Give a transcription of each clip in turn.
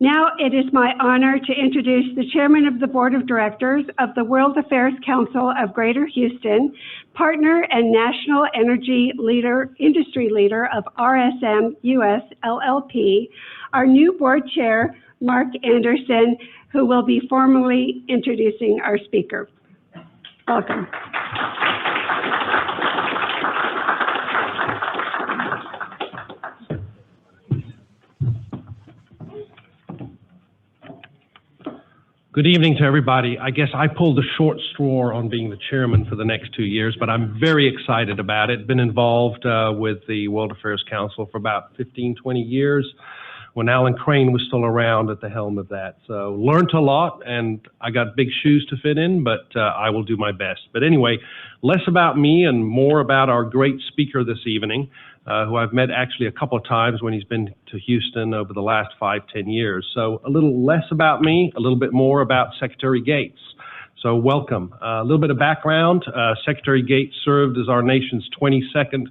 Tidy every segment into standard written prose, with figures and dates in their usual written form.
Now it is my honor to introduce the Chairman of the Board of Directors of the World Affairs Council of Greater Houston, partner and national energy industry leader of RSM US LLP, our new board chair, Mark Anderson, who will be formally introducing our speaker. Welcome. Good evening to everybody. I guess I pulled a short straw on being the chairman for the next 2 years, but I'm very excited about it. Been involved with the World Affairs Council for about 15, 20 years when Alan Crane was still around at the helm of that. So learned a lot, and I got big shoes to fit in, but I will do my best. But anyway, less about me and more about our great speaker this evening, who I've met actually a couple of times when he's been to Houston over the last 5, 10 years. So a little less about me, a little bit more about Secretary Gates. So welcome. A little bit of background. Secretary Gates served as our nation's 22nd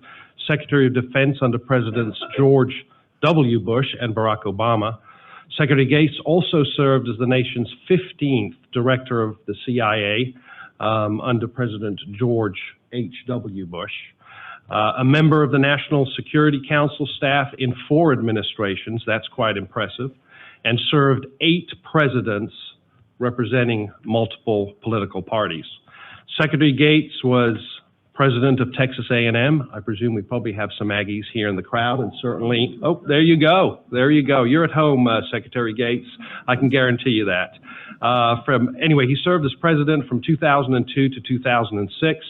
Secretary of Defense under Presidents George W. Bush and Barack Obama. Secretary Gates also served as the nation's 15th Director of the CIA under President George H.W. Bush. A member of the National Security Council staff in 4 administrations, that's quite impressive, and served 8 presidents representing multiple political parties. Secretary Gates was president of Texas A&M. I presume we probably have some Aggies here in the crowd, and certainly, oh, there you go. There you go. You're at home, Secretary Gates. I can guarantee you that. Anyway, he served as president from 2002 to 2006.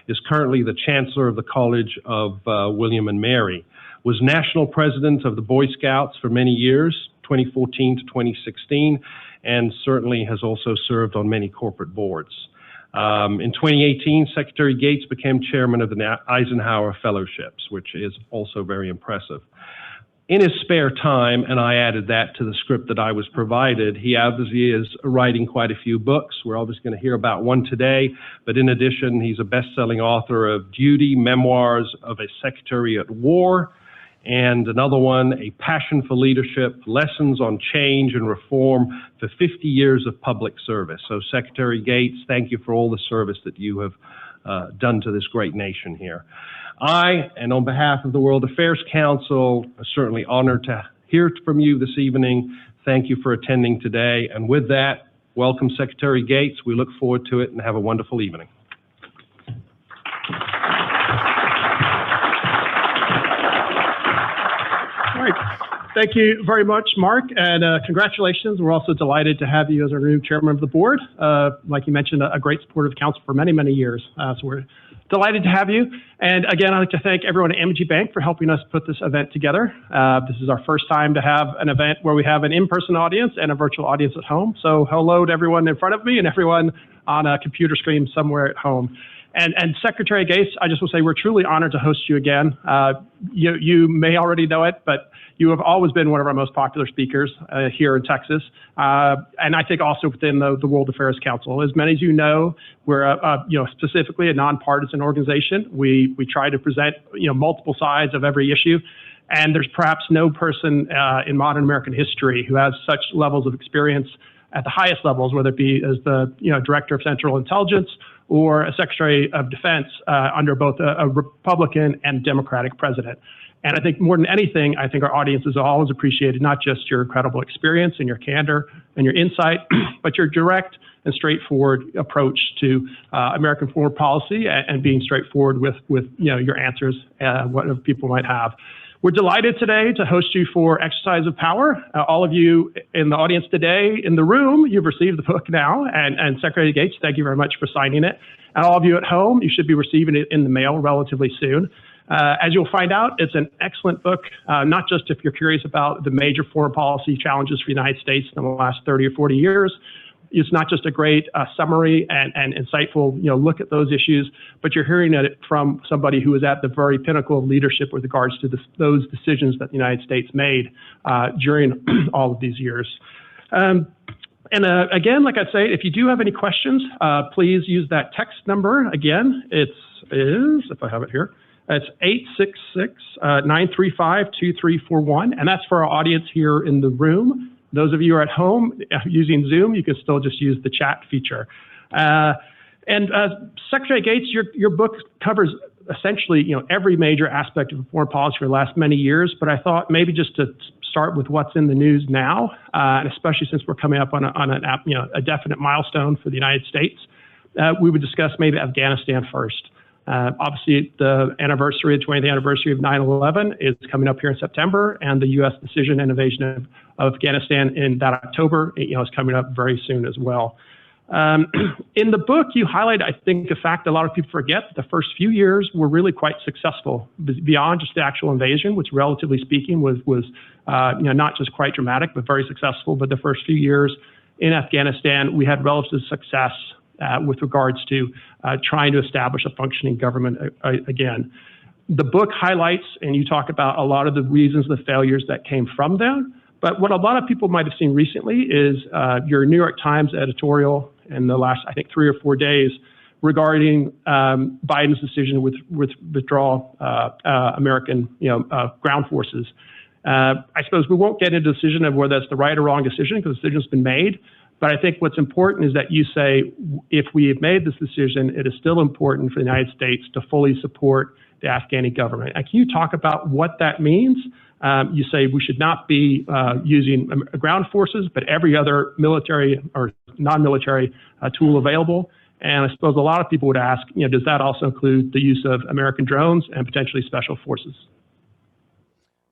Is currently the Chancellor of the College of William and Mary, was National President of the Boy Scouts for many years, 2014 to 2016, and certainly has also served on many corporate boards. In 2018, Secretary Gates became Chairman of the Eisenhower Fellowships, which is also very impressive. In his spare time, and I added that to the script that I was provided, he obviously is writing quite a few books. We're obviously going to hear about one today, but in addition, he's a best-selling author of Duty, Memoirs of a Secretary at War, and another one, A Passion for Leadership, Lessons on Change and Reform for 50 Years of Public Service. So Secretary Gates, thank you for all the service that you have done to this great nation here. I, and on behalf of the World Affairs Council, are certainly honored to hear from you this evening. Thank you for attending today. And with that, welcome Secretary Gates. We look forward to it and have a wonderful evening. All right. Thank you very much, Mark, and congratulations. We're also delighted to have you as our new chairman of the board. Like you mentioned, a great supporter of the council for many, many years. So we're delighted to have you. And again, I'd like to thank everyone at M&G Bank for helping us put this event together. This is our first time to have an event where we have an in-person audience and a virtual audience at home. So hello to everyone in front of me and everyone on a computer screen somewhere at home. And Secretary Gates, I just want to say we're truly honored to host you again. You may already know it, but you have always been one of our most popular speakers here in Texas, and I think also within the World Affairs Council. As many as you know, we're specifically a nonpartisan organization. We try to present multiple sides of every issue, and there's perhaps no person in modern American history who has such levels of experience at the highest levels, whether it be as the Director of Central Intelligence or a Secretary of Defense under both a Republican and Democratic president. And I think more than anything, I think our audience has always appreciated not just your incredible experience and your candor and your insight, but your direct and straightforward approach to American foreign policy and being straightforward with your answers, what people might have. We're delighted today to host you for Exercise of Power. All of you in the audience today, in the room, you've received the book now, and Secretary Gates, thank you very much for signing it. And all of you at home, you should be receiving it in the mail relatively soon. As you'll find out, it's an excellent book, not just if you're curious about the major foreign policy challenges for the United States in the last 30 or 40 years. It's not just a great summary and insightful look at those issues, but you're hearing it from somebody who is at the very pinnacle of leadership with regards to those decisions that the United States made during all of these years. Again, like I say, if you do have any questions, please use that text number. Again, if I have it here, it's 866-935-2341, and that's for our audience here in the room. Those of you who are at home using Zoom, you can still just use the chat feature. Secretary Gates, your book covers essentially, every major aspect of foreign policy for the last many years, but I thought maybe just to start with what's in the news now, and especially since we're coming up on a definite milestone for the United States, we would discuss maybe Afghanistan first. Obviously, the 20th anniversary of 9/11 is coming up here in September, and the U.S. decision and invasion of Afghanistan in that October, is coming up very soon as well. In the book, you highlight, I think, a fact a lot of people forget. The first few years were really quite successful, beyond just the actual invasion, which, relatively speaking, was not just quite dramatic, but very successful. But the first few years in Afghanistan, we had relative success with regards to trying to establish a functioning government again. The book highlights, and you talk about a lot of the reasons, the failures that came from them. But what a lot of people might have seen recently is your New York Times editorial in the last, I think, 3 or 4 days regarding Biden's decision to withdraw American, ground forces. I suppose we won't get into a decision of whether that's the right or wrong decision, because the decision's been made. But I think what's important is that you say, if we have made this decision, it is still important for the United States to fully support the Afghani government. And can you talk about what that means? You say we should not be using ground forces, but every other military or non-military tool available. And I suppose a lot of people would ask, does that also include the use of American drones and potentially special forces?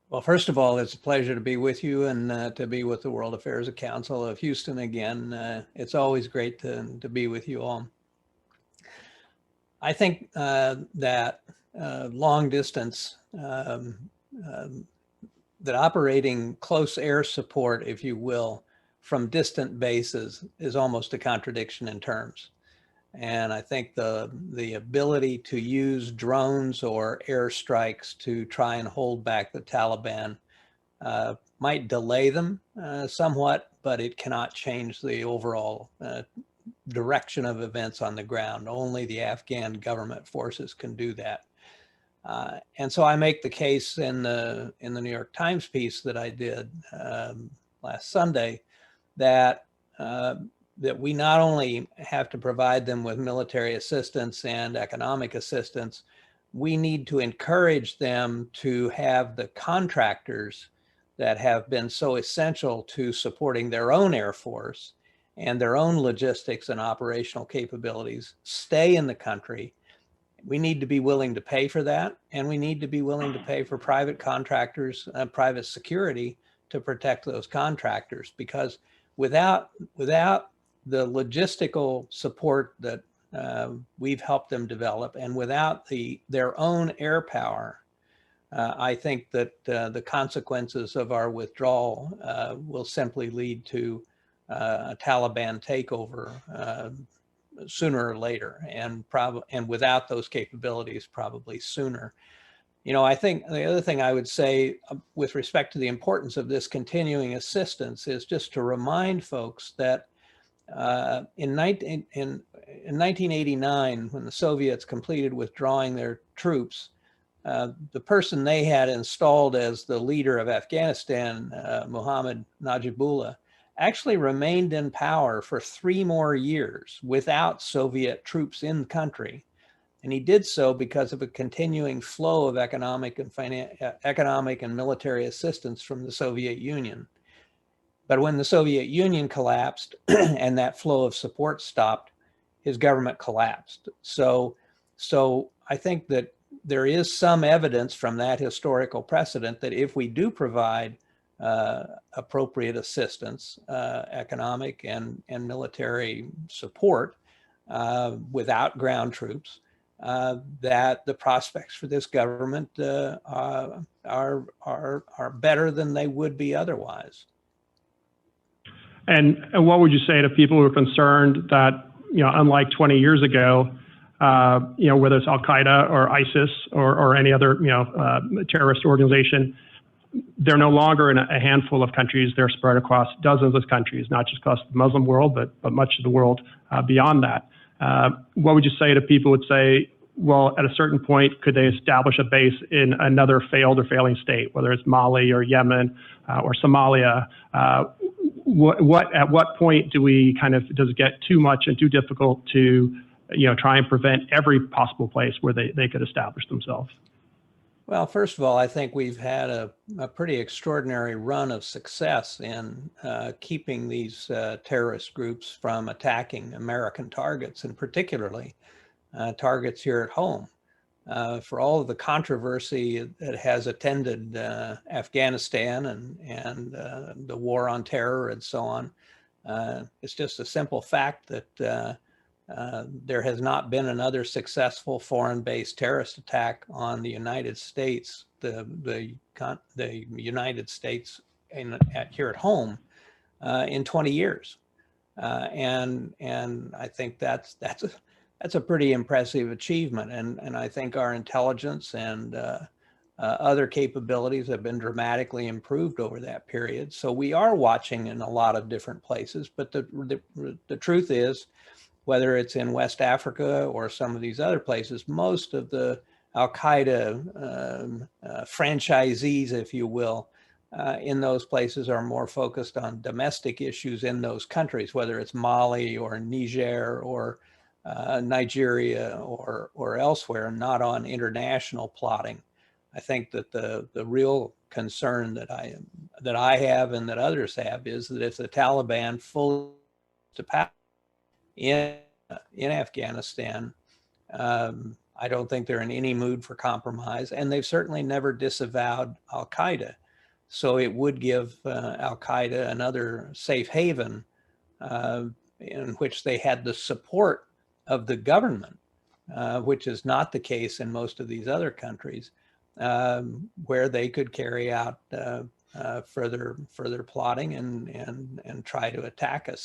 Well, first of all, it's a pleasure to be with you and to be with the World Affairs Council of Houston again. It's always great to be with you all. I think that long distance, that operating close air support, if you will, from distant bases is almost a contradiction in terms. And I think the ability to use drones or airstrikes to try and hold back the Taliban might delay them somewhat, but it cannot change the overall direction of events on the ground. Only the Afghan government forces can do that. And so I make the case in the New York Times piece that I did last Sunday that we not only have to provide them with military assistance and economic assistance, we need to encourage them to have the contractors that have been so essential to supporting their own Air Force and their own logistics and operational capabilities stay in the country. We need to be willing to pay for that, and we need to be willing to pay for private contractors, private security to protect those contractors, because without the logistical support that we've helped them develop, and without their own air power, I think that the consequences of our withdrawal will simply lead to a Taliban takeover sooner or later, and without those capabilities, probably sooner. I think the other thing I would say with respect to the importance of this continuing assistance is just to remind folks that in 1989, when the Soviets completed withdrawing their troops, the person they had installed as the leader of Afghanistan, Mohammad Najibullah, actually remained in power for 3 more years without Soviet troops in the country. And he did so because of a continuing flow of economic and military assistance from the Soviet Union. But when the Soviet Union collapsed and that flow of support stopped, his government collapsed. So I think that there is some evidence from that historical precedent that if we do provide appropriate assistance, economic and military support without ground troops, that the prospects for this government are better than they would be otherwise. And what would you say to people who are concerned that, unlike 20 years ago, whether it's Al Qaeda or ISIS or any other, terrorist organization, they're no longer in a handful of countries. They're spread across dozens of countries, not just across the Muslim world, but much of the world beyond that. What would you say to people who would say, well, at a certain point, could they establish a base in another failed or failing state, whether it's Mali or Yemen or Somalia? at what point does it get too much and too difficult to, try and prevent every possible place where they could establish themselves? Well, first of all, I think we've had a pretty extraordinary run of success in keeping these terrorist groups from attacking American targets, and particularly targets here at home. For all of the controversy that has attended Afghanistan and the war on terror and so on, it's just a simple fact that there has not been another successful foreign-based terrorist attack on the United States, the United States here at home in 20 years, and I think that's a pretty impressive achievement, and I think our intelligence and other capabilities have been dramatically improved over that period. So we are watching in a lot of different places, but the truth is, whether it's in West Africa or some of these other places, most of the Al-Qaeda franchisees, if you will, in those places are more focused on domestic issues in those countries, whether it's Mali or Niger or Nigeria or elsewhere, not on international plotting. I think that the real concern that I have and that others have is that if the Taliban fully to power in Afghanistan, I don't think they're in any mood for compromise, and they've certainly never disavowed Al-Qaeda. So it would give Al-Qaeda another safe haven in which they had the support of the government, which is not the case in most of these other countries, where they could carry out further plotting and try to attack us.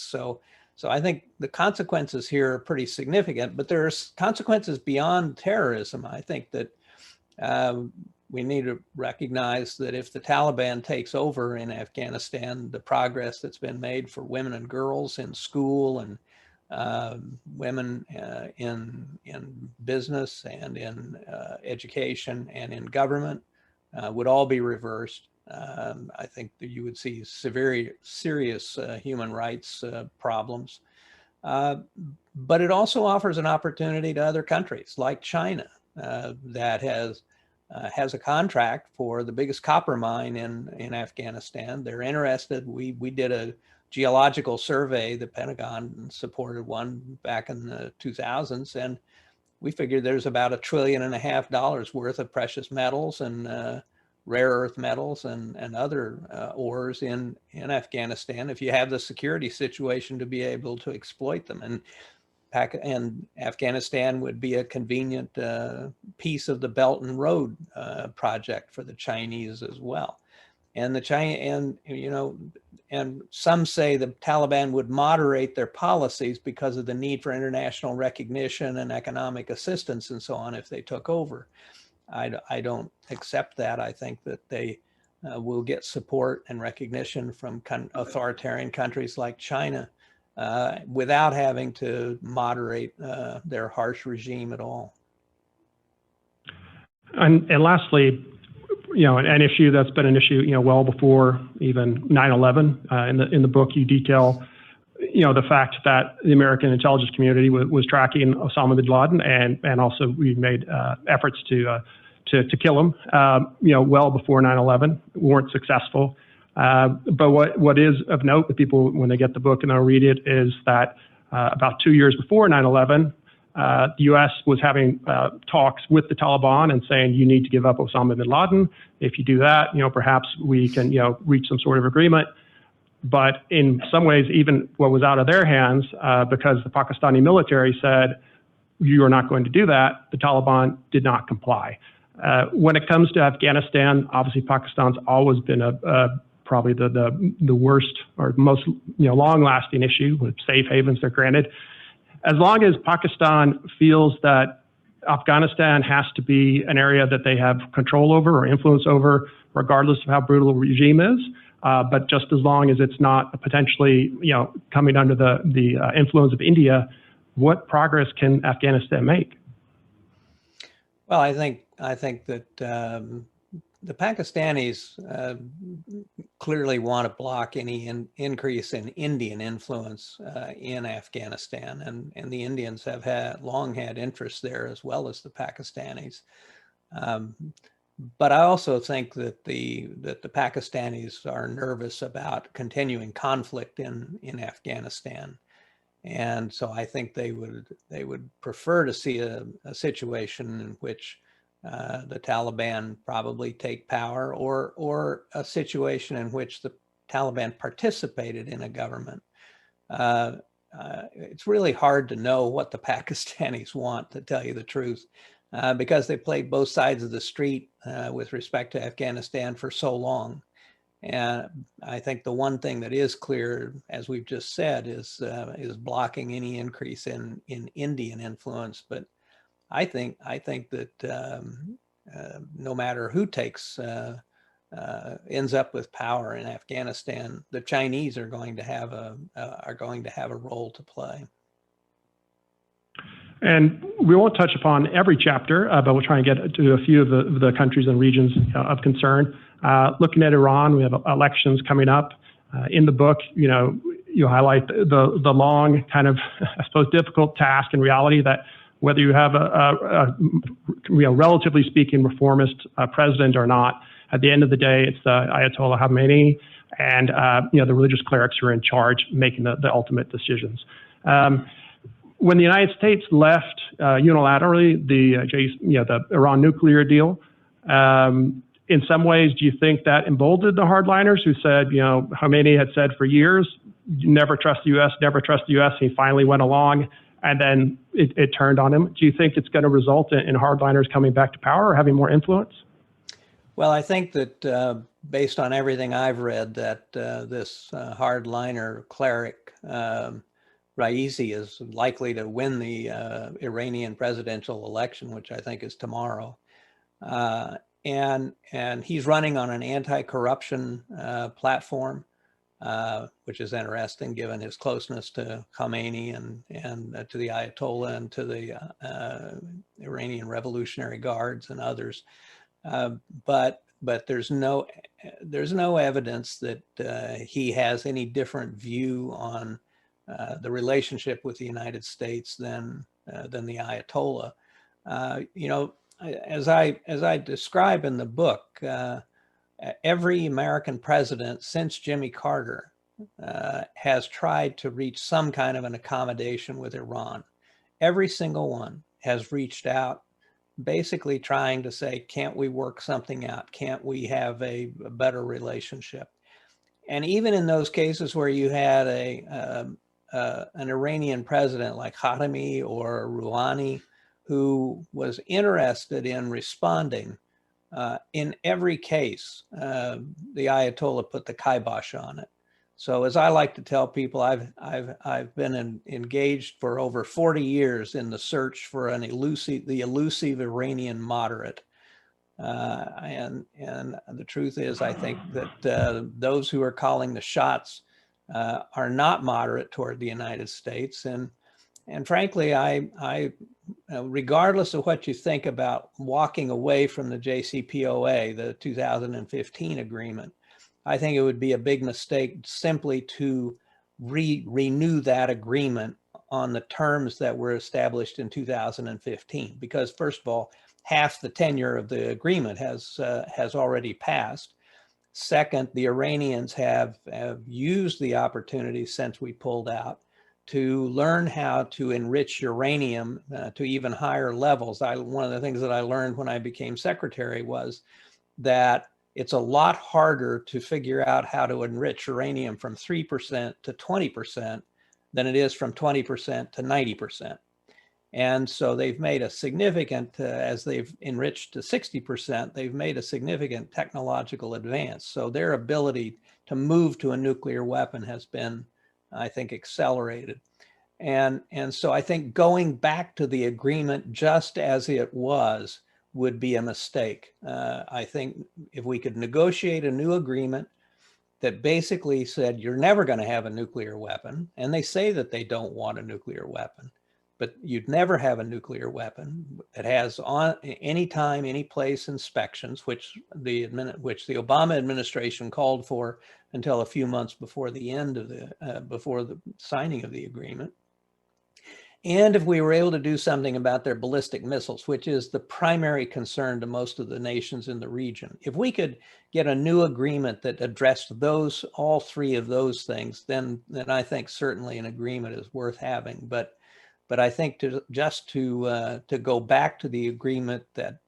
So I think the consequences here are pretty significant, but there are consequences beyond terrorism. I think that we need to recognize that if the Taliban takes over in Afghanistan, the progress that's been made for women and girls in school and women in business and in education and in government would all be reversed. I think that you would see serious human rights problems. But it also offers an opportunity to other countries like China that has a contract for the biggest copper mine in Afghanistan. They're interested. We did a geological survey, the Pentagon supported one back in the 2000s, and we figured there's about $1.5 trillion worth of precious metals and rare earth metals and other ores in Afghanistan if you have the security situation to be able to exploit them. And Afghanistan would be a convenient piece of the Belt and Road project for the Chinese as well. And and some say the Taliban would moderate their policies because of the need for international recognition and economic assistance and so on if they took over. I don't accept that. I think that they will get support and recognition from authoritarian countries like China without having to moderate their harsh regime at all. And lastly, an issue that's been an issue, well before even 9/11. In the book, you detail, the fact that the American intelligence community was tracking Osama bin Laden, and also we made efforts to kill him, well before 9/11. Weren't successful. But what is of note with people when they get the book and they'll read it is that about 2 years before 9/11, the U.S. was having talks with the Taliban and saying, you need to give up Osama bin Laden. If you do that, perhaps we can, reach some sort of agreement. But in some ways, even what was out of their hands, because the Pakistani military said, you are not going to do that, the Taliban did not comply. When it comes to Afghanistan, obviously Pakistan's always been probably the worst or most long-lasting issue with safe havens they're granted. As long as Pakistan feels that Afghanistan has to be an area that they have control over or influence over, regardless of how brutal the regime is, but just as long as it's not potentially coming under the influence of India, what progress can Afghanistan make? Well, I think that Pakistanis clearly want to block any increase in Indian influence in Afghanistan, and the Indians have long had interests there as well as the Pakistanis. But I also think that the Pakistanis are nervous about continuing conflict in Afghanistan, and so I think they would prefer to see a situation in which the Taliban probably take power, or a situation in which the Taliban participated in a government. It's really hard to know what the Pakistanis want, to tell you the truth, because they played both sides of the street with respect to Afghanistan for so long. And I think the one thing that is clear, as we've just said, is blocking any increase in Indian influence. But I think that no matter who ends up with power in Afghanistan, the Chinese are going to have a role to play. And we won't touch upon every chapter, but we'll try and get to a few of the countries and regions of concern. Looking at Iran, we have elections coming up. In the book, you highlight the long, kind of, I suppose, difficult task in reality that whether you have a relatively speaking, reformist president or not, at the end of the day, it's the Ayatollah Khamenei and the religious clerics who are in charge, making the ultimate decisions. When the United States left unilaterally the Iran nuclear deal, in some ways, do you think that emboldened the hardliners who said, Khamenei had said for years, never trust the U.S., never trust the U.S. And he finally went along, and then it turned on him. Do you think it's going to result in hardliners coming back to power or having more influence? Well, I think that based on everything I've read, that this hardliner cleric, Raisi, is likely to win the Iranian presidential election, which I think is tomorrow. And he's running on an anti-corruption platform, which is interesting given his closeness to Khamenei and to the Ayatollah and to the Iranian Revolutionary Guards and others. But there's no evidence that he has any different view on the relationship with the United States than the Ayatollah. As I describe in the book, every American president since Jimmy Carter has tried to reach some kind of an accommodation with Iran. Every single one has reached out, basically trying to say, can't we work something out? Can't we have a better relationship? And even in those cases where you had an Iranian president like Khatami or Rouhani, who was interested in responding, in every case, the Ayatollah put the kibosh on it. So as I like to tell people, I've been engaged for over 40 years in the search for the elusive Iranian moderate. And the truth is, I think that those who are calling the shots are not moderate toward the United States. And frankly, I regardless of what you think about walking away from the JCPOA, the 2015 agreement, I think it would be a big mistake simply to renew that agreement on the terms that were established in 2015. Because first of all, half the tenure of the agreement has already passed. Second, the Iranians have used the opportunity since we pulled out to learn how to enrich uranium to even higher levels. One of the things that I learned when I became secretary was that it's a lot harder to figure out how to enrich uranium from 3% to 20% than it is from 20% to 90%. And so they've made a significant, as they've enriched to 60%, they've made a significant technological advance. So their ability to move to a nuclear weapon has been, I think, accelerated. And so I think going back to the agreement just as it was would be a mistake. I think if we could negotiate a new agreement that basically said, you're never going to have a nuclear weapon, and they say that they don't want a nuclear weapon, but you'd never have a nuclear weapon. It has on any time, any place inspections, which the Obama administration called for until a few months before the end of before the signing of the agreement. And if we were able to do something about their ballistic missiles, which is the primary concern to most of the nations in the region, if we could get a new agreement that addressed all three of those things, then I think certainly an agreement is worth having. But I think to go back to the agreement that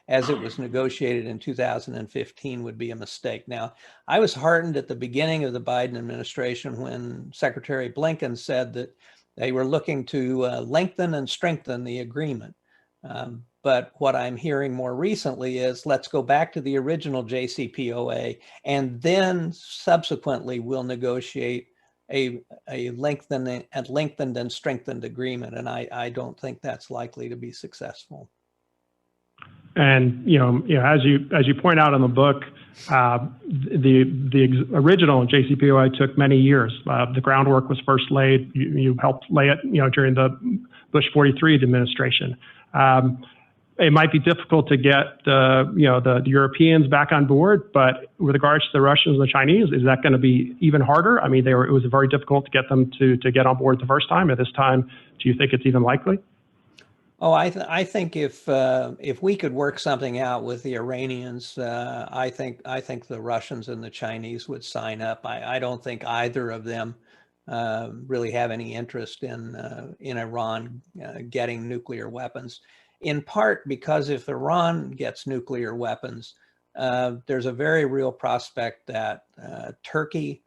as it was negotiated in 2015 would be a mistake. Now, I was heartened at the beginning of the Biden administration when Secretary Blinken said that they were looking to lengthen and strengthen the agreement. But what I'm hearing more recently is let's go back to the original JCPOA, and then subsequently we'll negotiate a lengthened and strengthened agreement. And I don't think that's likely to be successful. And as you point out in the book, the original JCPOA took many years. The groundwork was first laid. You helped lay it, during the Bush 43 administration. It might be difficult to get the Europeans back on board, but with regards to the Russians and the Chinese, is that going to be even harder? I mean, it was very difficult to get them to get on board the first time. At this time, do you think it's even likely? Oh, I think if we could work something out with the Iranians, I think the Russians and the Chinese would sign up. I don't think either of them really have any interest in Iran getting nuclear weapons. In part because if Iran gets nuclear weapons, there's a very real prospect that Turkey,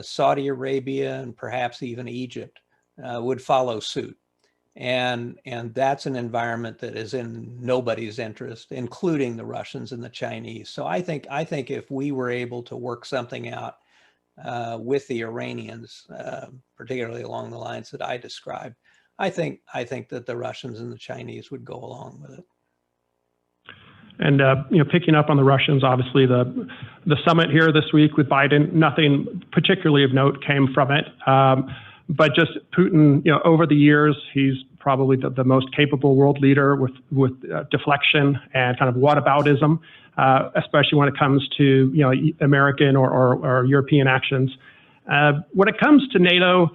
Saudi Arabia, and perhaps even Egypt would follow suit. And that's an environment that is in nobody's interest, including the Russians and the Chinese. So I think if we were able to work something out with the Iranians, particularly along the lines that I described, I think that the Russians and the Chinese would go along with it. And picking up on the Russians, obviously the summit here this week with Biden, nothing particularly of note came from it. But just Putin, over the years, he's probably the most capable world leader with deflection and kind of whataboutism, especially when it comes to American or European actions. When it comes to NATO,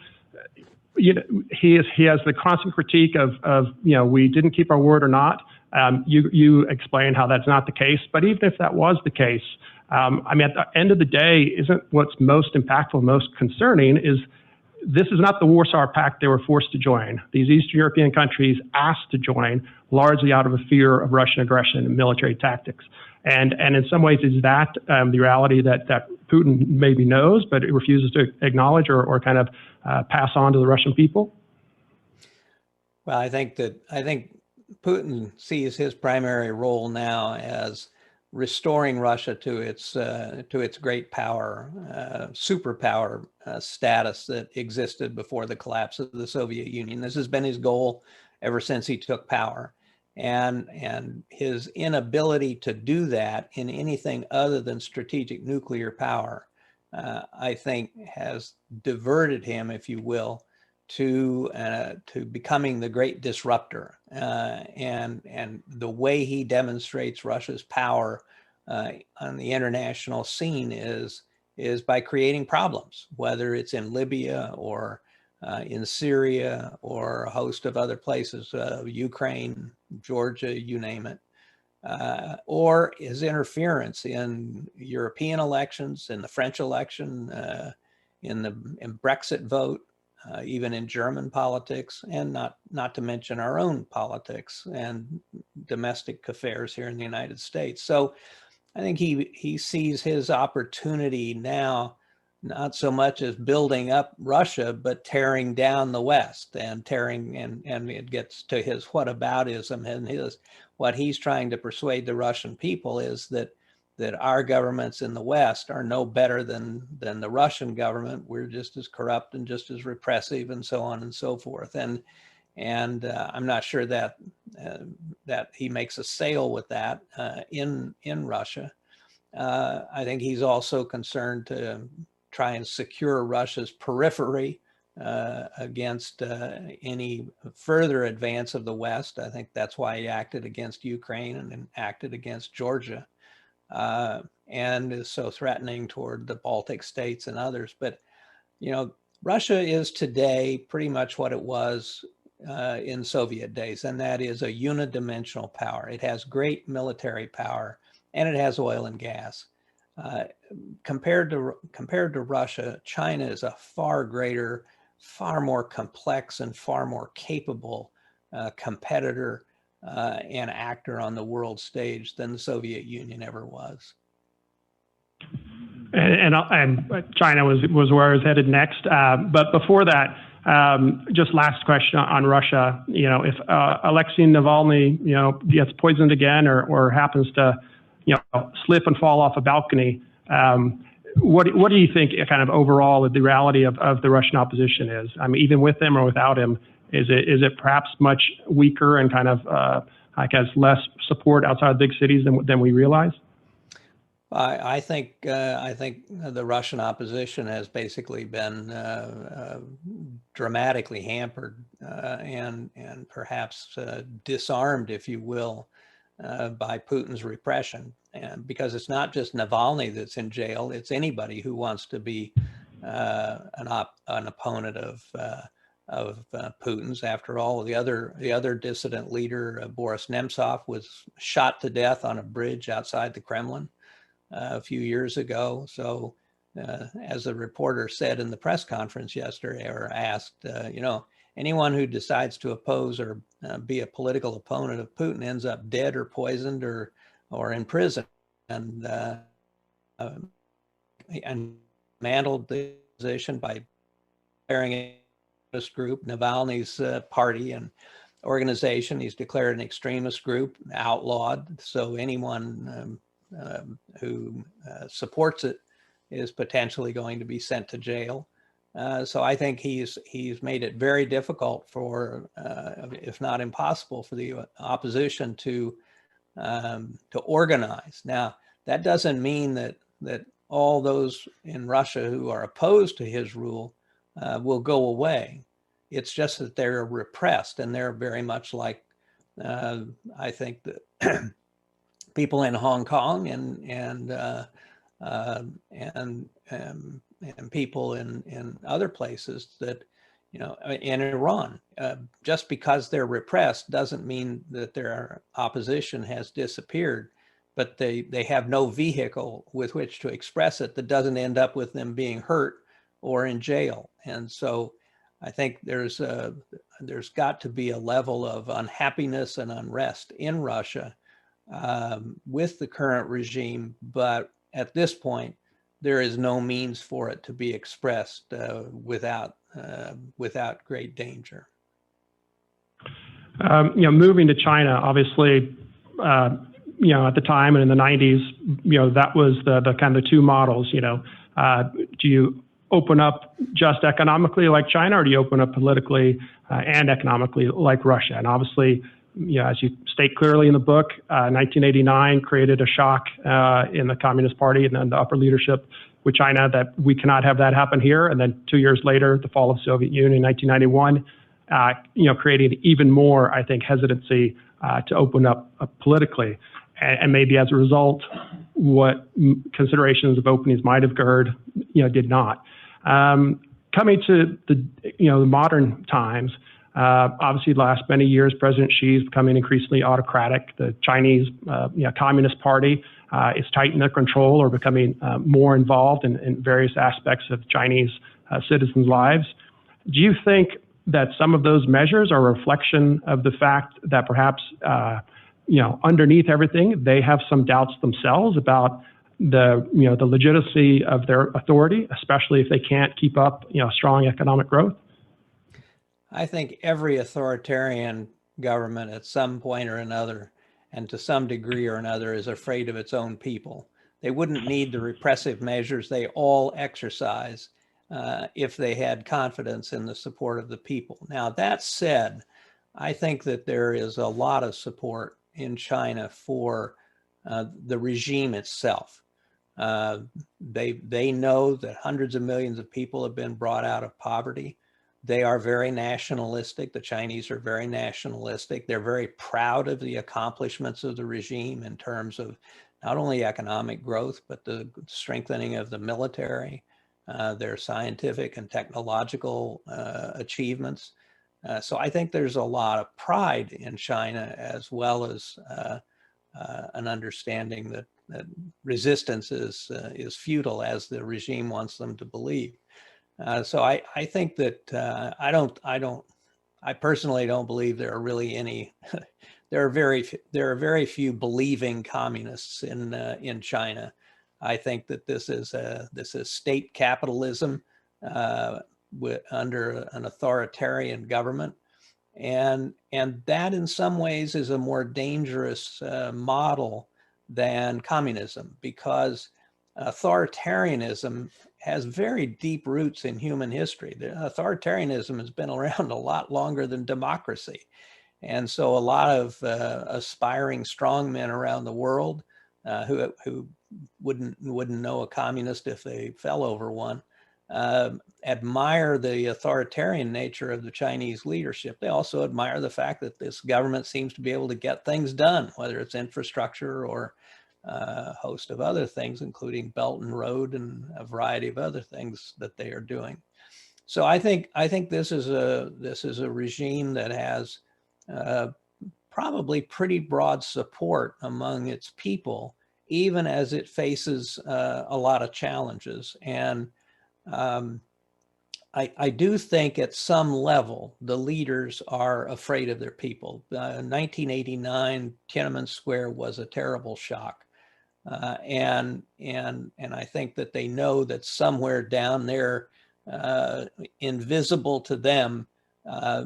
he has the constant critique of we didn't keep our word or not. You explain how that's not the case, but even if that was the case, I mean, at the end of the day, isn't what's most impactful, most concerning is this is not the Warsaw Pact they were forced to join. These Eastern European countries asked to join largely out of a fear of Russian aggression and military tactics. And in some ways, is that the reality that Putin maybe knows, but it refuses to acknowledge or kind of pass on to the Russian people? Well, I think Putin sees his primary role now as restoring Russia to its great power, superpower status that existed before the collapse of the Soviet Union. This has been his goal ever since he took power. And his inability to do that in anything other than strategic nuclear power, I think has diverted him, if you will, to becoming the great disruptor. And the way he demonstrates Russia's power on the international scene is by creating problems, whether it's in Libya or in Syria or a host of other places, Ukraine, Georgia, you name it, or his interference in European elections, in the French election, in Brexit vote, even in German politics, and not to mention our own politics and domestic affairs here in the United States. So I think he sees his opportunity now not so much as building up Russia, but tearing down the West and it gets to his whataboutism and what he's trying to persuade the Russian people is that our governments in the West are no better than the Russian government. We're just as corrupt and just as repressive and so on and so forth. And I'm not sure that he makes a sale with that in Russia. I think he's also concerned to try and secure Russia's periphery against any further advance of the West. I think that's why he acted against Ukraine and then acted against Georgia, and is so threatening toward the Baltic states and others. But, you know, Russia is today pretty much what it was in Soviet days, and that is a unidimensional power. It has great military power, and it has oil and gas. Compared to Russia, China is a far greater, far more complex, and far more capable competitor and actor on the world stage than the Soviet Union ever was. And China was where I was headed next. But before that, just last question on Russia. You know, if Alexei Navalny, you know, gets poisoned again or happens to, you know, slip and fall off a balcony, what do you think kind of overall the reality of the Russian opposition is? I mean, even with him or without him, is it perhaps much weaker and kind of I guess less support outside of big cities than we realize? I think the Russian opposition has basically been dramatically hampered and perhaps disarmed, if you will, by Putin's repression. And because it's not just Navalny that's in jail, it's anybody who wants to be an opponent of Putin's. After all, the other dissident leader, Boris Nemtsov, was shot to death on a bridge outside the Kremlin a few years ago. So as the reporter said in the press conference yesterday, or asked, you know, anyone who decides to oppose or be a political opponent of Putin ends up dead or poisoned or in prison. And mantled the position by declaring a extremist group, Navalny's party and organization. He's declared an extremist group, outlawed. So anyone who supports it is potentially going to be sent to jail. So I think he's made it very difficult for, if not impossible, for the opposition to organize. Now, that doesn't mean that all those in Russia who are opposed to his rule will go away. It's just that they're repressed, and they're very much like I think that people in Hong Kong and people in other places that, you know, in Iran. Just because they're repressed doesn't mean that their opposition has disappeared, but they have no vehicle with which to express it that doesn't end up with them being hurt or in jail. And so I think there's got to be a level of unhappiness and unrest in Russia with the current regime, but at this point, there is no means for it to be expressed without great danger. You know, moving to China, obviously, you know, at the time and in the 90s, you know, that was the kind of the two models. You know, do you open up just economically like China, or do you open up politically and economically like Russia? And obviously, you know, as you state clearly in the book, 1989 created a shock in the Communist Party and then the upper leadership with China that we cannot have that happen here. And then 2 years later, the fall of the Soviet Union, 1991, you know, created even more, I think, hesitancy to open up politically. And maybe as a result, what considerations of openings might have occurred, you know, did not. Coming to the, you know, the modern times, obviously, the last many years, President Xi is becoming increasingly autocratic. The Chinese you know, Communist Party is tightening their control or becoming more involved in various aspects of Chinese citizens' lives. Do you think that some of those measures are a reflection of the fact that perhaps, you know, underneath everything, they have some doubts themselves about the, you know, the legitimacy of their authority, especially if they can't keep up, you know, strong economic growth? I think every authoritarian government at some point or another, and to some degree or another, is afraid of its own people. They wouldn't need the repressive measures they all exercise if they had confidence in the support of the people. Now, that said, I think that there is a lot of support in China for the regime itself. They know that hundreds of millions of people have been brought out of poverty. They are very nationalistic. The Chinese are very nationalistic. They're very proud of the accomplishments of the regime in terms of not only economic growth, but the strengthening of the military, their scientific and technological achievements. So I think there's a lot of pride in China, as well as an understanding that resistance is futile, as the regime wants them to believe. So I think that I personally don't believe there are really any. There are very few believing communists in China. I think that this is state capitalism under an authoritarian government, and that in some ways is a more dangerous model than communism, because authoritarianism has very deep roots in human history. Authoritarianism has been around a lot longer than democracy. And so a lot of aspiring strongmen around the world who wouldn't know a communist if they fell over one, admire the authoritarian nature of the Chinese leadership. They also admire the fact that this government seems to be able to get things done, whether it's infrastructure or a host of other things, including Belt and Road and a variety of other things that they are doing. So I think this is a regime that has probably pretty broad support among its people, even as it faces a lot of challenges. And I do think at some level the leaders are afraid of their people. 1989 Tiananmen Square was a terrible shock. And I think that they know that somewhere down there, invisible to them,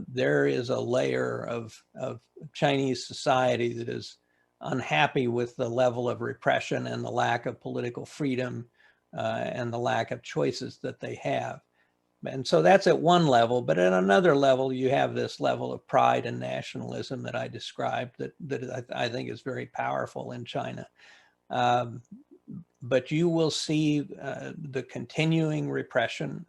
there is a layer of Chinese society that is unhappy with the level of repression and the lack of political freedom and the lack of choices that they have. And so that's at one level, but at another level, you have this level of pride and nationalism that I described that I think is very powerful in China. But you will see the continuing repression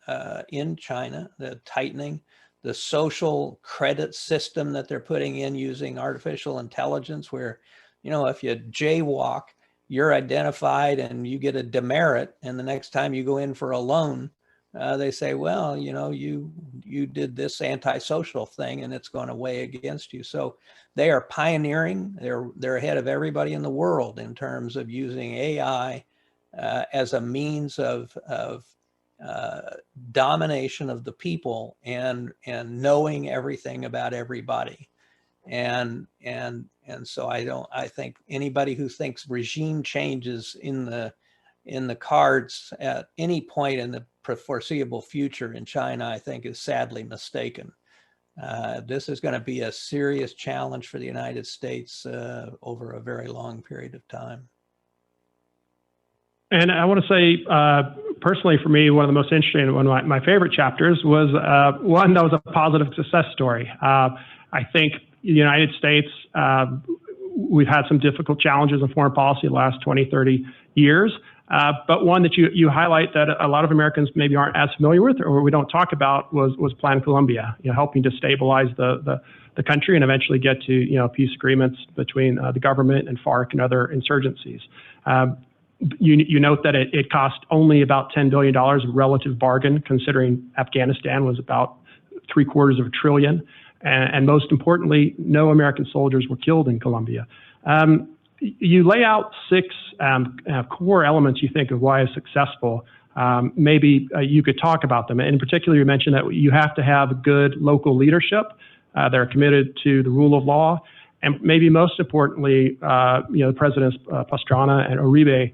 in China, the tightening, the social credit system that they're putting in using artificial intelligence, where, if you jaywalk, you're identified and you get a demerit, and the next time you go in for a loan, they say, well, you did this antisocial thing and it's going to weigh against you. So they are pioneering. They're ahead of everybody in the world in terms of using AI as a means of domination of the people and knowing everything about everybody. And so I think anybody who thinks regime changes in the cards at any point in the foreseeable future in China, I think is sadly mistaken. This is going to be a serious challenge for the United States over a very long period of time. And I want to say, personally, for me, one of the most interesting, one of my favorite chapters was one that was a positive success story. I think the United States, we've had some difficult challenges in foreign policy the last 20, 30 years. But one that you highlight that a lot of Americans maybe aren't as familiar with, or we don't talk about, was Plan Colombia, helping to stabilize the country and eventually get to peace agreements between the government and FARC and other insurgencies. You note that it cost only about $10 billion, a relative bargain, considering Afghanistan was about $750 billion. And most importantly, no American soldiers were killed in Colombia. You lay out 6 core elements you think of why it's successful. Maybe you could talk about them. In particular, you mentioned that you have to have good local leadership that are committed to the rule of law. And maybe most importantly, the Presidents Pastrana and Uribe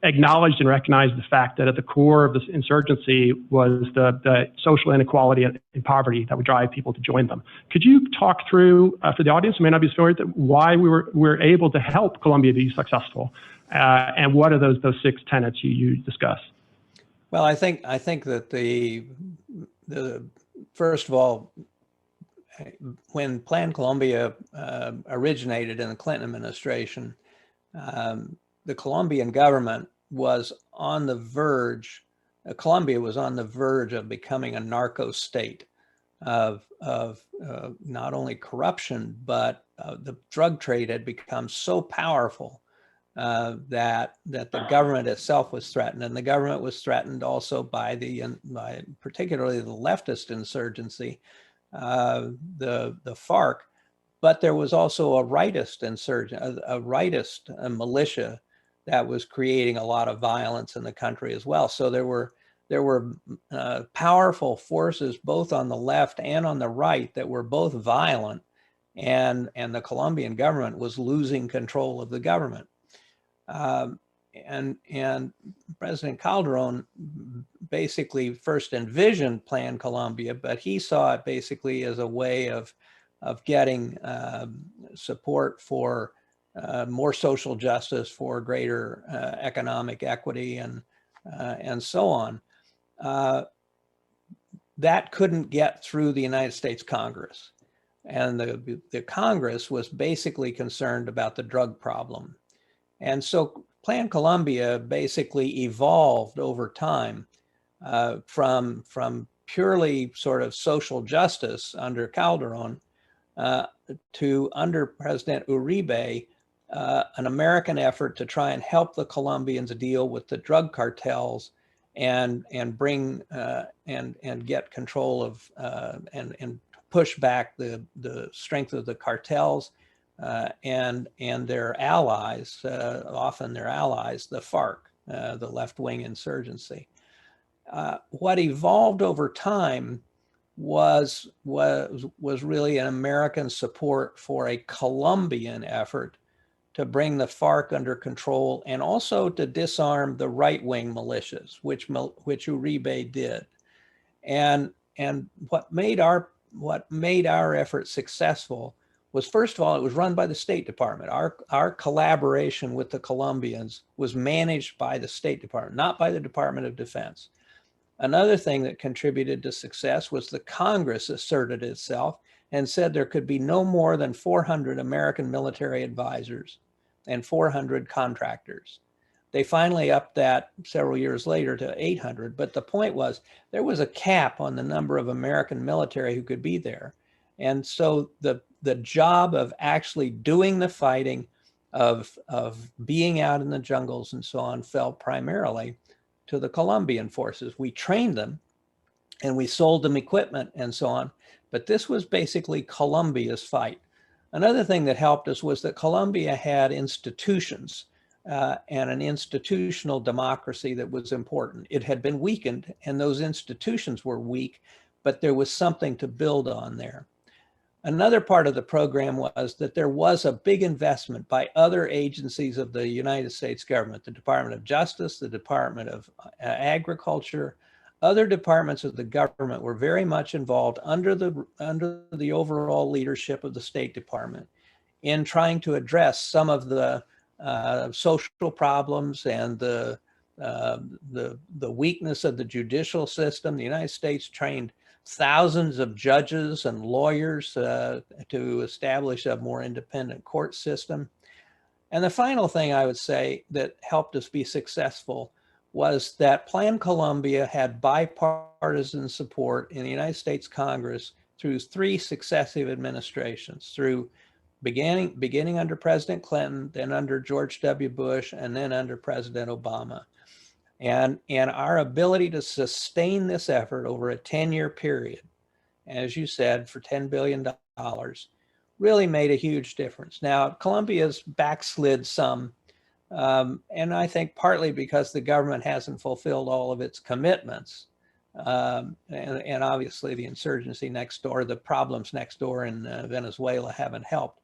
acknowledged and recognized the fact that at the core of this insurgency was the social inequality and poverty that would drive people to join them. Could you talk through, for the audience who may not be familiar with it, why we were able to help Colombia be successful, and what are those 6 tenets you discuss? Well, I think that the first of all, when Plan Colombia originated in the Clinton administration, the Colombian government was on the verge, Colombia was on the verge of becoming a narco state. of not only corruption, but the drug trade had become so powerful that the government itself was threatened, and the government was threatened also by by particularly the leftist insurgency, the FARC. But there was also a rightist a militia that was creating a lot of violence in the country as well. So there were powerful forces both on the left and on the right that were both violent, and the Colombian government was losing control of the government. And President Calderon basically first envisioned Plan Colombia, but he saw it basically as a way of getting support for more social justice, for greater economic equity, and so on. That couldn't get through the United States Congress. And the Congress was basically concerned about the drug problem. And so Plan Colombia basically evolved over time from purely sort of social justice under Calderon to, under President Uribe, an American effort to try and help the Colombians deal with the drug cartels and bring and get control of and push back the strength of the cartels and their allies, often their allies, the FARC, the left-wing insurgency. What evolved over time was really an American support for a Colombian effort to bring the FARC under control and also to disarm the right-wing militias, which Uribe did. And what made our effort successful was, first of all, it was run by the State Department. Our collaboration with the Colombians was managed by the State Department, not by the Department of Defense. Another thing that contributed to success was the Congress asserted itself and said there could be no more than 400 American military advisors and 400 contractors. They finally upped that several years later to 800, but the point was there was a cap on the number of American military who could be there. And so the job of actually doing the fighting, of being out in the jungles and so on, fell primarily to the Colombian forces. We trained them and we sold them equipment and so on, but this was basically Colombia's fight. Another thing that helped us was that Colombia had institutions and an institutional democracy that was important. It had been weakened and those institutions were weak, but there was something to build on there. Another part of the program was that there was a big investment by other agencies of the United States government, the Department of Justice, the Department of Agriculture. Other departments of the government were very much involved under the overall leadership of the State Department in trying to address some of the social problems and the weakness of the judicial system. The United States trained thousands of judges and lawyers to establish a more independent court system. And the final thing I would say that helped us be successful was that Plan Colombia had bipartisan support in the United States Congress through 3 successive administrations, through beginning under President Clinton, then under George W. Bush, and then under President Obama. And our ability to sustain this effort over a 10-year period, as you said, for $10 billion, really made a huge difference. Now, Colombia's backslid some, and I think partly because the government hasn't fulfilled all of its commitments. And obviously the insurgency next door, the problems next door in Venezuela haven't helped.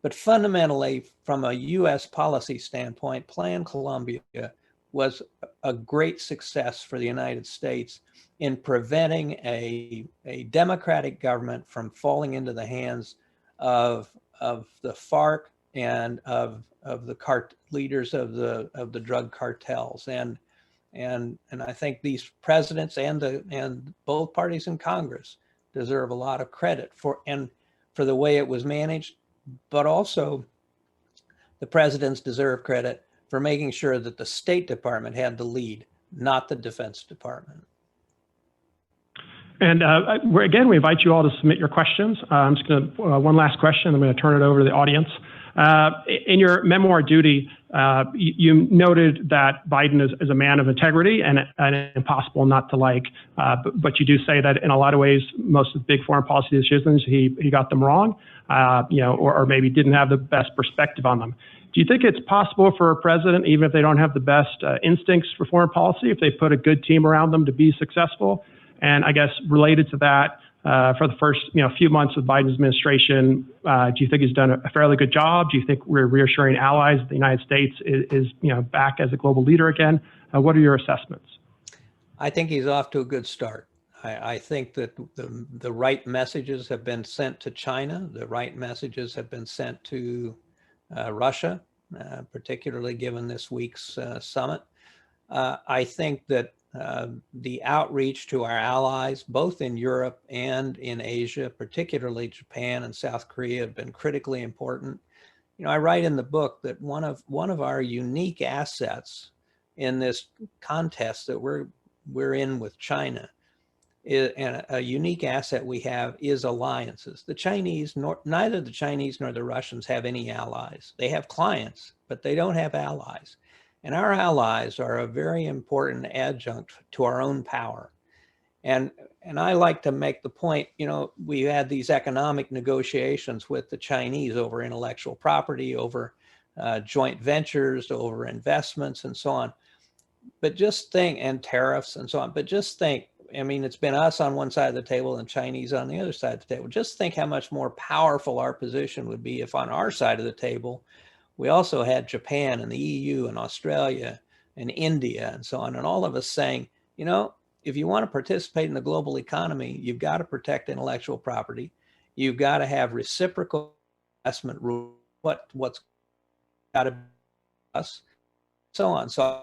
But fundamentally, from a US policy standpoint, Plan Colombia was a great success for the United States in preventing a democratic government from falling into the hands of the FARC and of the leaders of the drug cartels. And I think these presidents and both parties in Congress deserve a lot of credit for the way it was managed, but also the presidents deserve credit for making sure that the State Department had the lead, not the Defense Department. And again, we invite you all to submit your questions. I'm just going to, one last question, I'm going to turn it over to the audience. In your memoir, Duty, you noted that Biden is a man of integrity and impossible not to like, but you do say that in a lot of ways, most of the big foreign policy decisions, he got them wrong, or maybe didn't have the best perspective on them. Do you think it's possible for a president, even if they don't have the best instincts for foreign policy, if they put a good team around them to be successful? And I guess related to that, for the first few months of Biden's administration, do you think he's done a fairly good job? Do you think we're reassuring allies that the United States is back as a global leader again? What are your assessments? I think he's off to a good start. I think that the right messages have been sent to China. The right messages have been sent to Russia, particularly given this week's summit. I think that the outreach to our allies, both in Europe and in Asia, particularly Japan and South Korea, have been critically important. I write in the book that one of our unique assets in this contest that we're in with China, and a unique asset we have is alliances. The Chinese, neither the Chinese nor the Russians have any allies. They have clients, but they don't have allies. And our allies are a very important adjunct to our own power. And I like to make the point, we had these economic negotiations with the Chinese over intellectual property, over joint ventures, over investments and so on. But just think, and tariffs and so on, but just think, it's been us on one side of the table and Chinese on the other side of the table. Just think how much more powerful our position would be if on our side of the table, we also had Japan and the EU and Australia and India and so on, and all of us saying, if you want to participate in the global economy, you've got to protect intellectual property. You've got to have reciprocal investment rules, what's got to be us, so on. So,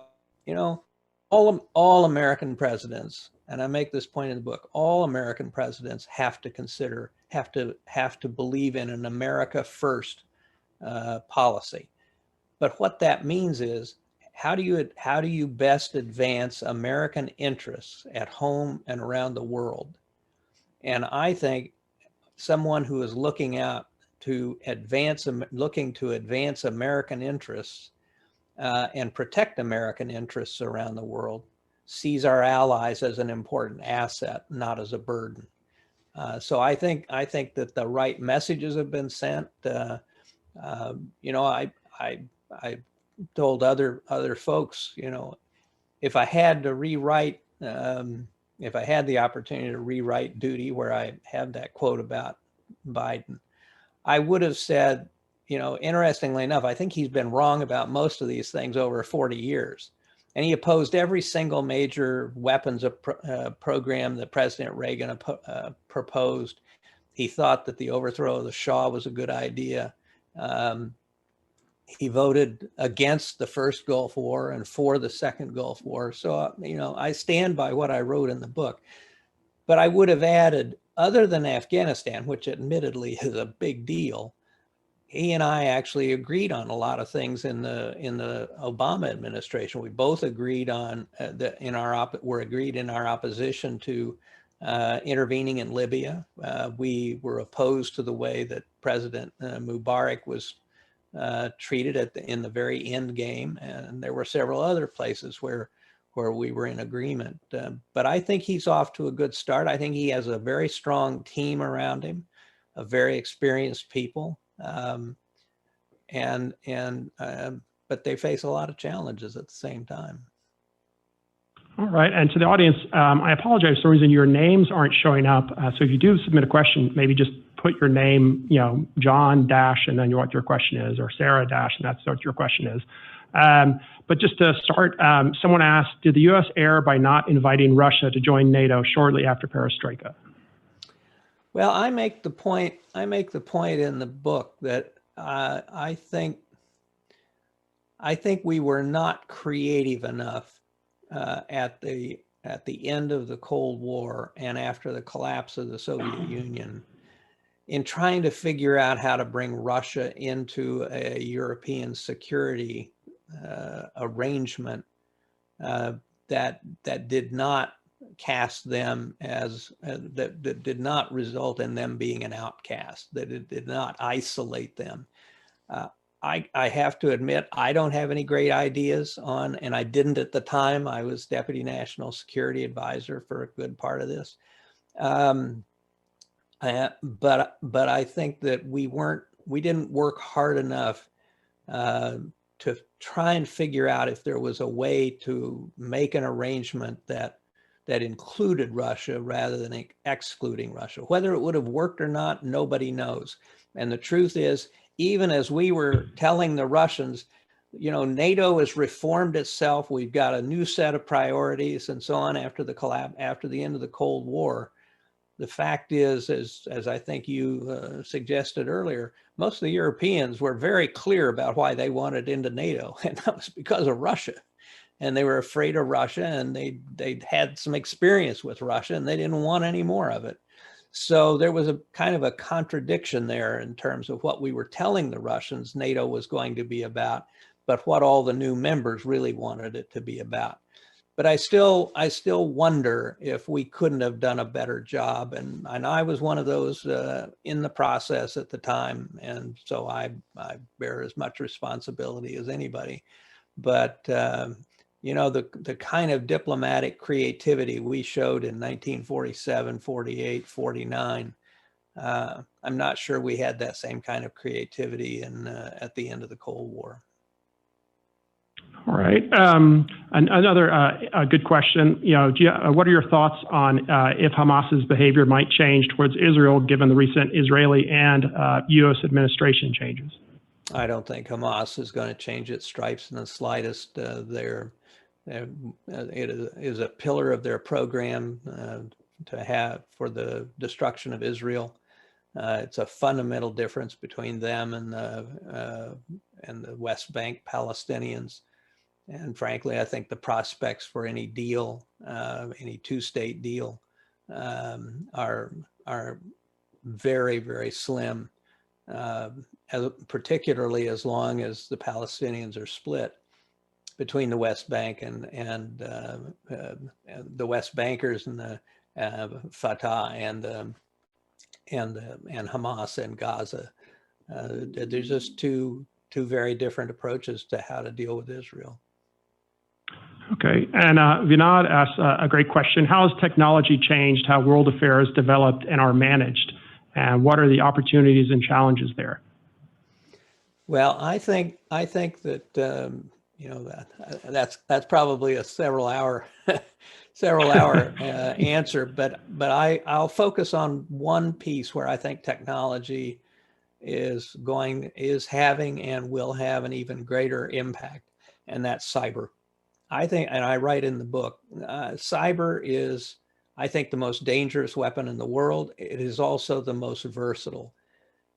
all American presidents, and I make this point in the book, all American presidents have to believe in an America first policy. But what that means is, how do you best advance American interests at home and around the world? And I think someone who is looking to advance American interests and protect American interests around the world sees our allies as an important asset, not as a burden. So I think that the right messages have been sent. I told other folks, if I had to rewrite, if I had the opportunity to rewrite Duty, where I have that quote about Biden, I would have said, interestingly enough, I think he's been wrong about most of these things over 40 years. And he opposed every single major weapons program that President Reagan proposed. He thought that the overthrow of the Shah was a good idea. He voted against the first Gulf War and for the second Gulf War. So, I stand by what I wrote in the book. But I would have added, other than Afghanistan, which admittedly is a big deal, he and I actually agreed on a lot of things in the Obama administration. We both agreed on agreed in our opposition to intervening in Libya. We were opposed to the way that President Mubarak was treated in the very end game, and there were several other places where we were in agreement. But I think he's off to a good start. I think he has a very strong team around him, of very experienced people. But they face a lot of challenges at the same time. All right, and to the audience, I apologize for some reason your names aren't showing up. So if you do submit a question, maybe just put your name, John dash, and then what your question is, or Sarah dash, and that's what your question is. But just to start, someone asked, did the U.S. err by not inviting Russia to join NATO shortly after Perestroika? Well, I make the point in the book that I think we were not creative enough at the end of the Cold War and after the collapse of the Soviet Union in trying to figure out how to bring Russia into a European security arrangement that did not cast them as, that did not result in them being an outcast, that it did not isolate them. I have to admit, I don't have any great ideas on, and I didn't at the time. I was Deputy National Security Advisor for a good part of this. But I think that we didn't work hard enough to try and figure out if there was a way to make an arrangement that included Russia rather than excluding Russia. Whether it would have worked or not, nobody knows. And the truth is, even as we were telling the Russians, you know, NATO has reformed itself, we've got a new set of priorities and so on after the end of the Cold War. The fact is, as I think you suggested earlier, most of the Europeans were very clear about why they wanted into NATO, and that was because of Russia. And they were afraid of Russia, and they'd had some experience with Russia, and they didn't want any more of it. So there was a kind of a contradiction there in terms of what we were telling the Russians NATO was going to be about, but what all the new members really wanted it to be about. But I still wonder if we couldn't have done a better job. And I was one of those in the process at the time. And so I bear as much responsibility as anybody. But, you know, the kind of diplomatic creativity we showed in 1947, 48, 49, I'm not sure we had that same kind of creativity at the end of the Cold War. All right. Another good question. You know, what are your thoughts on if Hamas's behavior might change towards Israel given the recent Israeli and U.S. administration changes? I don't think Hamas is going to change its stripes in the slightest. It is a pillar of their program to have for the destruction of Israel. It's a fundamental difference between them and the West Bank Palestinians. And frankly, I think the prospects for any deal, any two-state deal, are very, very slim, particularly as long as the Palestinians are split between the West Bank and the West Bankers and the Fatah and Hamas and Gaza. There's just two very different approaches to how to deal with Israel. Okay, and Vinod asked a great question. How has technology changed how world affairs developed and are managed? And what are the opportunities and challenges there? Well, I think that you know, that's probably a several hour answer, but I'll focus on one piece where I think technology is having and will have an even greater impact, and that's cyber. I think, and I write in the book, cyber is, I think, the most dangerous weapon in the world. It is also the most versatile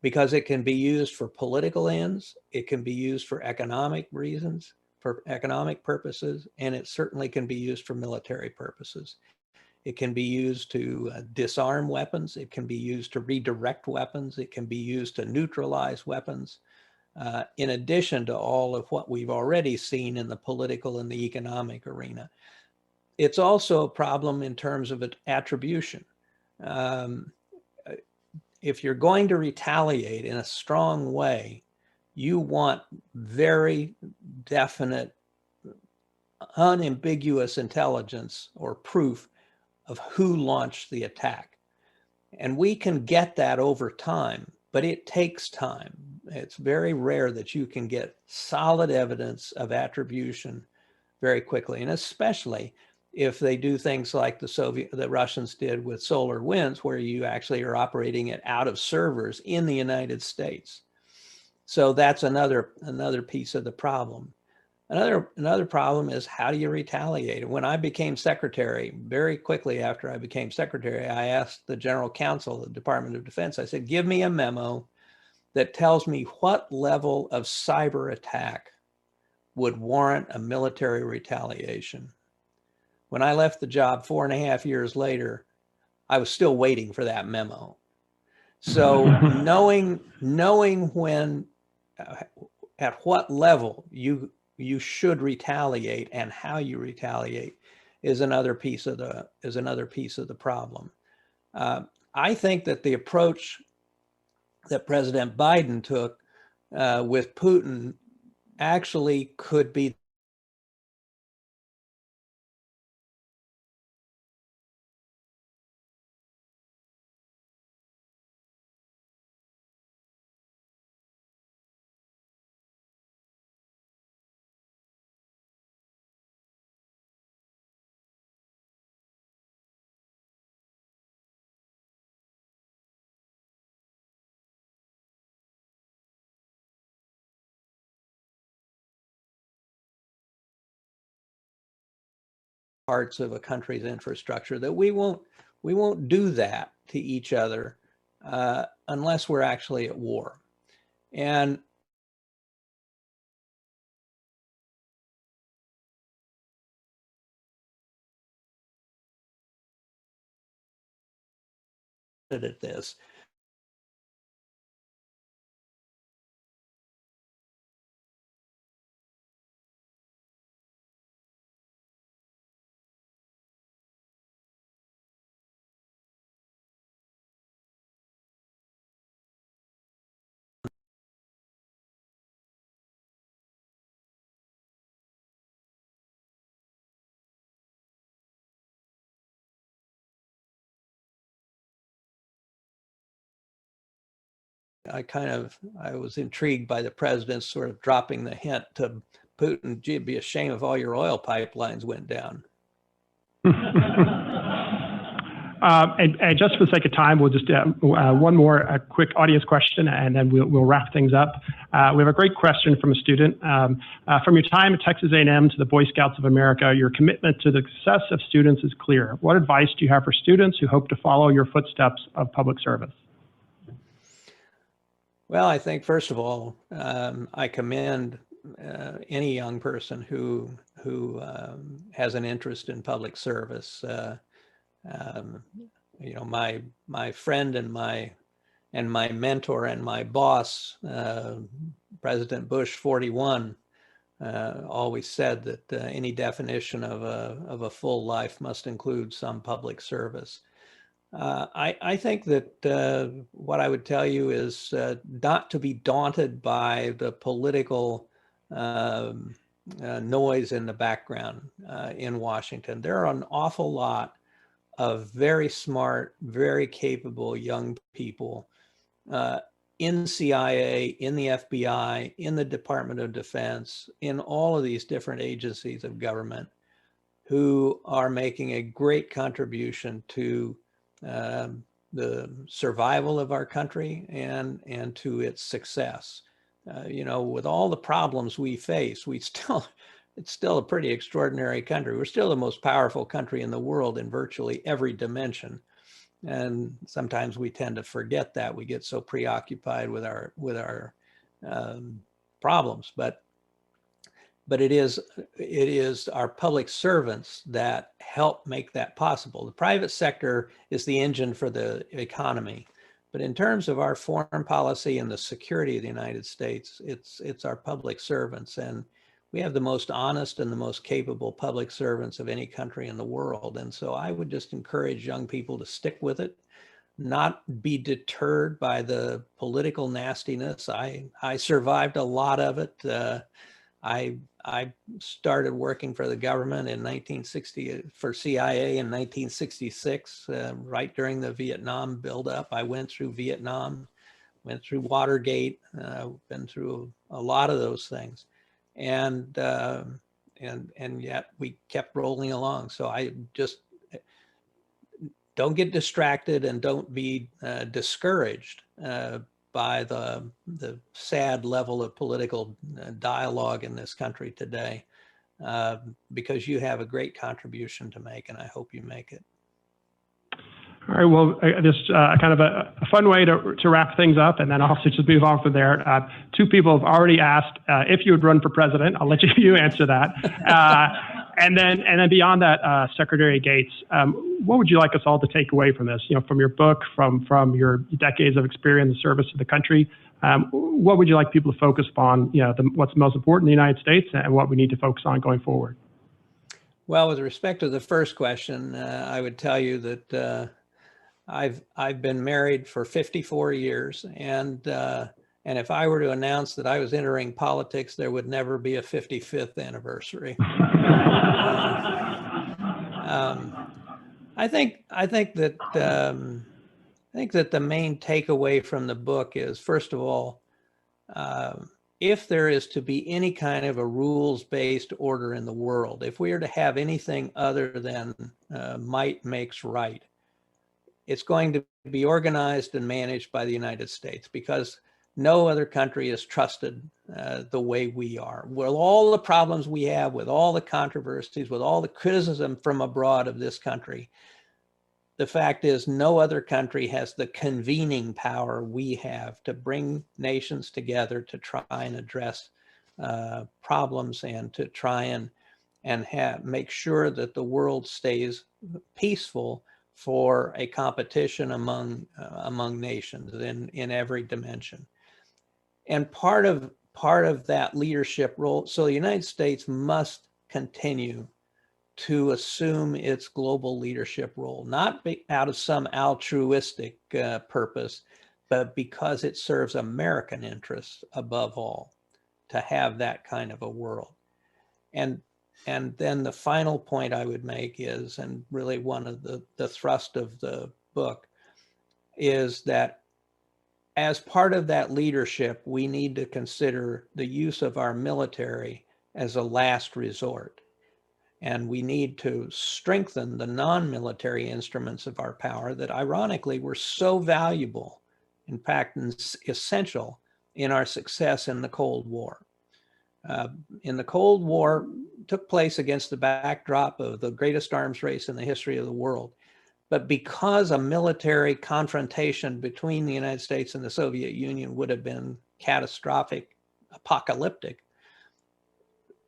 because it can be used for political ends. It can be used for economic reasons, for economic purposes, and it certainly can be used for military purposes. It can be used to disarm weapons. It can be used to redirect weapons. It can be used to neutralize weapons. In addition to all of what we've already seen in the political and the economic arena. It's also a problem in terms of attribution. If you're going to retaliate in a strong way, you want very definite, unambiguous intelligence or proof of who launched the attack. And we can get that over time, but it takes time. It's very rare that you can get solid evidence of attribution very quickly, and especially if they do things like the Russians did with solar winds, where you actually are operating it out of servers in the United States. So that's another piece of the problem. Another problem is, how do you retaliate? When I became secretary, very quickly after I became secretary, I asked the general counsel of the Department of Defense, I said, give me a memo that tells me what level of cyber attack would warrant a military retaliation. When I left the job 4.5 years later, I was still waiting for that memo. So knowing when, at what level you should retaliate and how you retaliate is another piece of the problem. I think that the approach that President Biden took with Putin actually could be parts of a country's infrastructure, that we won't do that to each other unless we're actually at war. And at this, I was intrigued by the president sort of dropping the hint to Putin, gee, it'd be a shame if all your oil pipelines went down. And just for the sake of time, we'll just one more quick audience question, and then we'll wrap things up. We have a great question from a student. From your time at Texas A&M to the Boy Scouts of America, your commitment to the success of students is clear. What advice do you have for students who hope to follow your footsteps of public service? Well, I think, first of all, I commend any young person who has an interest in public service. You know, my friend and my mentor and my boss, President Bush 41, always said that any definition of a full life must include some public service. I think that what I would tell you is not to be daunted by the political noise in the background in Washington. There are an awful lot of very smart, very capable young people in CIA, in the FBI, in the Department of Defense, in all of these different agencies of government who are making a great contribution to the survival of our country and to its success. You know, with all the problems we face, it's still a pretty extraordinary country. We're still the most powerful country in the world in virtually every dimension. And sometimes we tend to forget that. We get so preoccupied with our problems. But it is our public servants that help make that possible. The private sector is the engine for the economy. But in terms of our foreign policy and the security of the United States, it's our public servants. And we have the most honest and the most capable public servants of any country in the world. And so I would just encourage young people to stick with it, not be deterred by the political nastiness. I survived a lot of it. I started working for the government in 1960, for CIA in 1966, right during the Vietnam buildup. I went through Vietnam, went through Watergate, been through a lot of those things. And yet we kept rolling along. So I just don't get distracted and don't be discouraged by the sad level of political dialogue in this country today, because you have a great contribution to make, and I hope you make it. All right, well, this kind of a fun way to wrap things up, and then I'll also just move on from there. Two people have already asked if you would run for president. I'll let you answer that. And then beyond that, Secretary Gates, what would you like us all to take away from this? You know, from your book, from your decades of experience in service to the country, what would you like people to focus upon? You know, what's most important in the United States and what we need to focus on going forward? Well, with respect to the first question, I would tell you that I've been married for 54 years, and if I were to announce that I was entering politics, there would never be a 55th anniversary. I think that the main takeaway from the book is, first of all, if there is to be any kind of a rules-based order in the world, if we are to have anything other than might makes right, it's going to be organized and managed by the United States, because no other country is trusted the way we are. With all the problems we have, with all the controversies, with all the criticism from abroad of this country, the fact is no other country has the convening power we have to bring nations together to try and address problems and to try and make sure that the world stays peaceful for a competition among nations in every dimension. And part of that leadership role, so the United States must continue to assume its global leadership role, not out of some altruistic purpose, but because it serves American interests above all, to have that kind of a world. And then the final point I would make is, and really one of the thrust of the book, is that as part of that leadership, we need to consider the use of our military as a last resort. And we need to strengthen the non-military instruments of our power that ironically were so valuable, in fact, essential in our success in the Cold War. In the Cold War took place against the backdrop of the greatest arms race in the history of the world. But because a military confrontation between the United States and the Soviet Union would have been catastrophic, apocalyptic,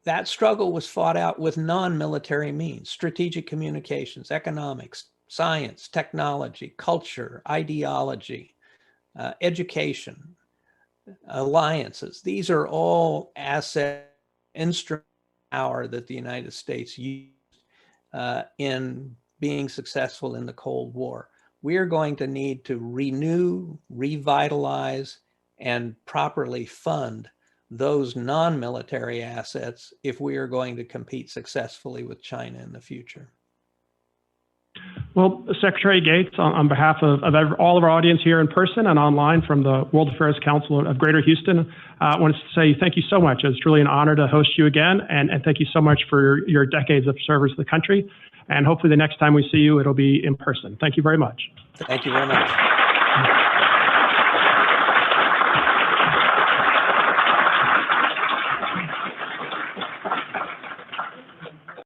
that struggle was fought out with non-military means: strategic communications, economics, science, technology, culture, ideology, education, alliances. These are all asset instrument power that the United States used in being successful in the Cold War. We are going to need to renew, revitalize, and properly fund those non-military assets if we are going to compete successfully with China in the future. Well, Secretary Gates, on behalf of all of our audience here in person and online from the World Affairs Council of Greater Houston, I want to say thank you so much. It's truly an honor to host you again, and thank you so much for your decades of service to the country. And hopefully the next time we see you, it'll be in person. Thank you very much. Thank you very much.